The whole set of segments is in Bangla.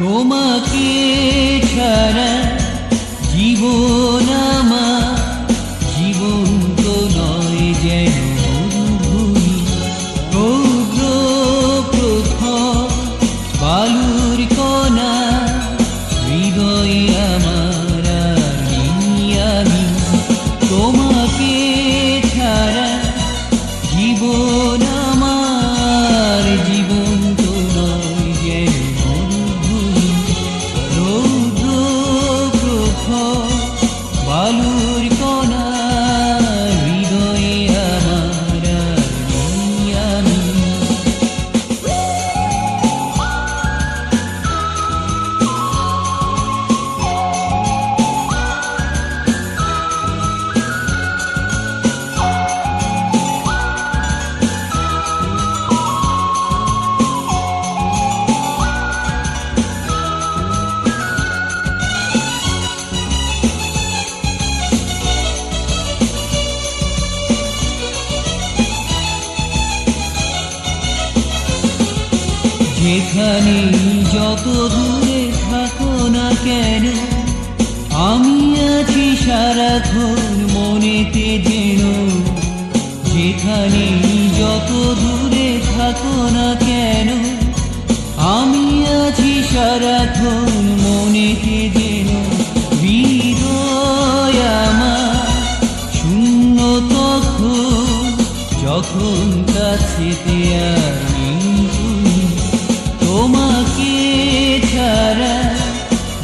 তোমাকে ছাড়া জীবন আমার জীবন তো নয় যেন মরুভূমি রৌদ্র প্রখর বালুর কণা হৃদয়ে আমার আর নেই আমি তোমাকে ছাড়া জীবন আমার জীবন তো নয় যেন মরুভূমি রৌদ্র প্রখর বালুর কণা হৃদয়ে আমার আর নেই আমি যেখানে যত দূরে থাকো না কেন আমি আছি সারাক্ষণ মনেতে যেন যেখানে যত দূরে থাকো না কেন আমি আছি সারাক্ষণ মনেতে যেন হৃদয় আমার শূন্য তখন যখন কাছেতে আর নেই তুমি তোমাকে ছাড়া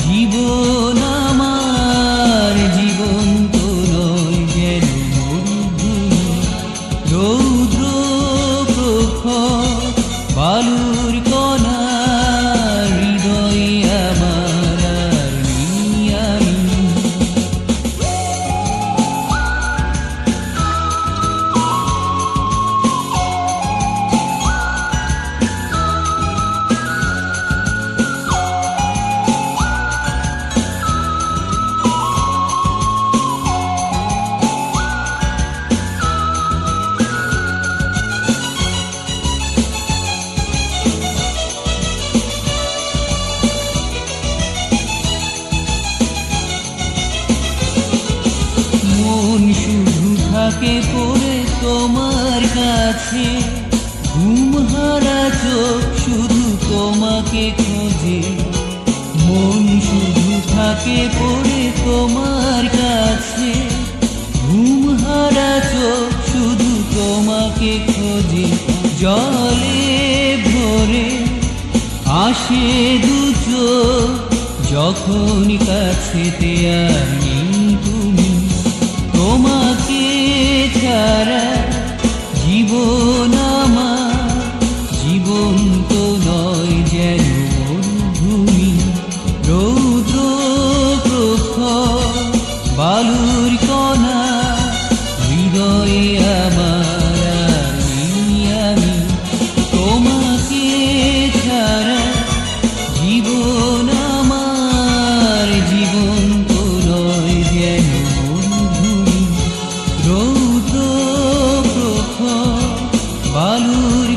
জীবন আমার জীবন তো নয় যেন মরুভূমি রৌদ্র প্রখর বালুর কণা হৃদয়ে আমার আর নেই আমি মন শুধু থাকে পড়ে তোমার কাছে ঘুম হারা চোখ শুধু তোমাকে খোঁজে মন শুধু থাকে পড়ে তোমার কাছে ঘুম হারা চোখ শুধু তোমাকে খোঁজে জলে ভরে আসে দু চোখ যখন কাছেতে আর নেই তুমি তোমাকে ছাড়া জীবন আমার জীবন তো নয় যেন মরুভূমি রৌদ্র প্রখর বালুর কণা হৃদয়ে আমার আর নেই আমি তোমাকে ছাড়া জীবন আমার জীবন তো নয় যেন রৌদ্র প্রখর বালুর